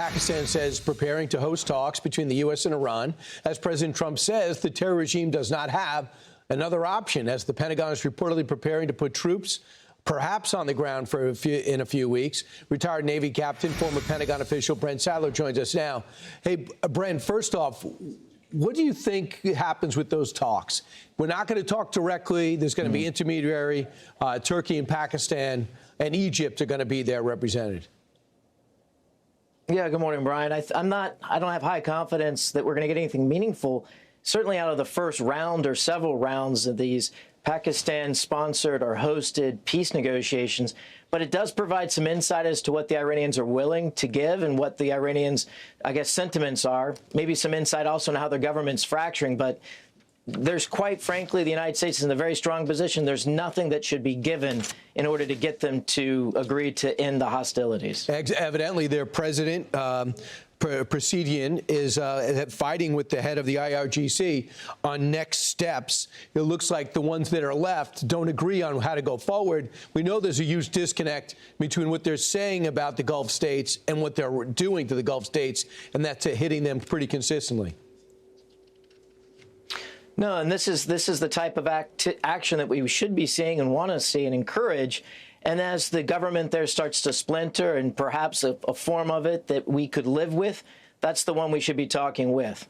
Pakistan says preparing to host talks between the U.S. and Iran. As President Trump says, the terror regime does not have another option, as the Pentagon is reportedly preparing to put troops perhaps on the ground in a few weeks. Retired Navy Captain, former Pentagon official Brent Sadler joins us now. Hey, Brent, first off, what do you think happens with those talks? We're not going to talk directly. There's going to be intermediary. Turkey and Pakistan and Egypt are going to be there represented. Yeah, good morning, Brian. I don't have high confidence that we're going to get anything meaningful, certainly out of the first round or several rounds of these Pakistan-sponsored or hosted peace negotiations. But it does provide some insight as to what the Iranians are willing to give and what the Iranians, I guess, sentiments are. Maybe some insight also on how their government's fracturing. But there's, quite frankly, the United States is in a very strong position. There's nothing that should be given in order to get them to agree to end the hostilities. Evidently, their president, Presidian, is fighting with the head of the IRGC on next steps. It looks like the ones that are left don't agree on how to go forward. We know there's a huge disconnect between what they're saying about the Gulf states and what they're doing to the Gulf states, and that's hitting them pretty consistently. No, and this is the type of action that we should be seeing and want to see and encourage. And as the government there starts to splinter and perhaps a form of it that we could live with, that's the one we should be talking with.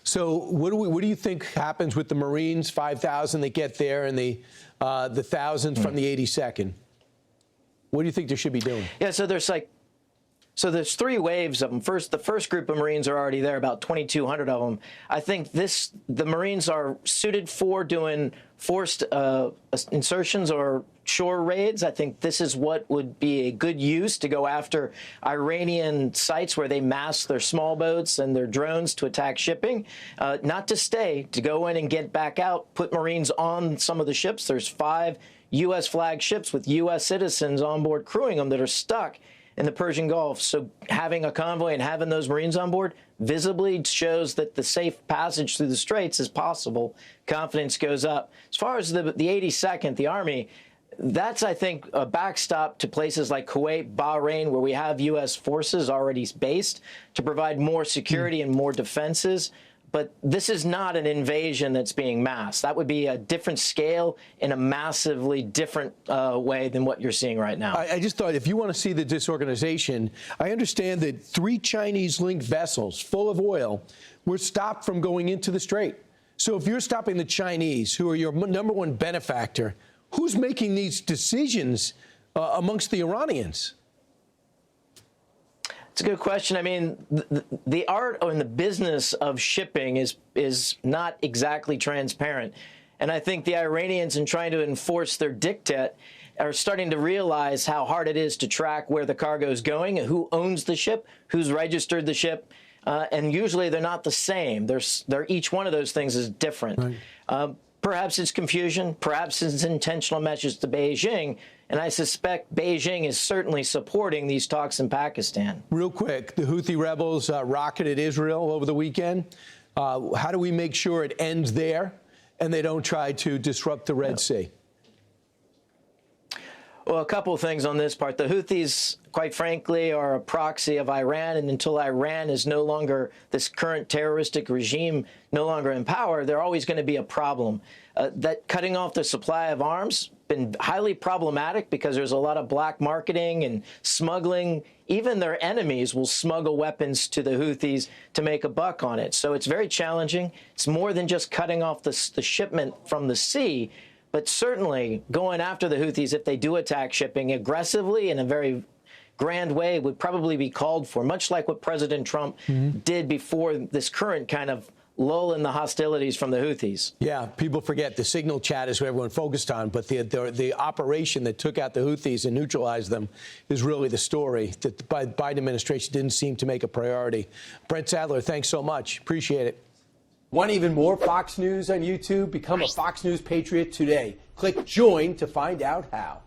So what do you think happens with the Marines, 5,000 that get there, and the thousands from the 82nd? What do you think they should be doing? Yeah, so there's three waves of them. The first group of Marines are already there, about 2,200 of them. I think the Marines are suited for doing forced insertions or shore raids. I think this is what would be a good use to go after Iranian sites where they mass their small boats and their drones to attack shipping. Not to stay, to go in and get back out, put Marines on some of the ships. There's 5 U.S. flagged ships with U.S. citizens on board crewing them that are stuck in the Persian Gulf. So having a convoy and having those Marines on board visibly shows that the safe passage through the straits is possible. Confidence goes up. As far as the 82nd, the Army, that's, I think, a backstop to places like Kuwait, Bahrain, where we have U.S. forces already based to provide more security and more defenses. But this is not an invasion that's being massed. That would be a different scale in a massively different way than what you're seeing right now. I just thought, if you want to see the disorganization, I understand that 3 Chinese-linked vessels full of oil were stopped from going into the strait. So if you're stopping the Chinese, who are your #1 benefactor, who's making these decisions amongst the Iranians? It's a good question. I mean, the art and the business of shipping is not exactly transparent. And I think the Iranians, in trying to enforce their diktat, are starting to realize how hard it is to track where the cargo is going, who owns the ship, who's registered the ship. And usually they're not the same. Each one of those things is different. Right. Perhaps it's confusion. Perhaps it's intentional message to Beijing. And I suspect Beijing is certainly supporting these talks in Pakistan. Real quick, the Houthi rebels rocketed Israel over the weekend. How do we make sure it ends there and they don't try to disrupt the Red Sea? Well, a couple of things on this part. The Houthis, quite frankly, are a proxy of Iran, and until Iran is no longer, this current terroristic regime no longer in power, they're always going to be a problem. That cutting off the supply of arms been highly problematic because there's a lot of black marketing and smuggling. Even their enemies will smuggle weapons to the Houthis to make a buck on it. So it's very challenging. It's more than just cutting off the shipment from the sea. But certainly going after the Houthis, if they do attack shipping aggressively in a very grand way, would probably be called for, much like what President Trump did before this current kind of lull in the hostilities from the Houthis. Yeah, people forget the signal chat is what everyone focused on, but the operation that took out the Houthis and neutralized them is really the story that the Biden administration didn't seem to make a priority. Brent Sadler, thanks so much. Appreciate it. Want even more Fox News on YouTube? Become a Fox News Patriot today. Click join to find out how.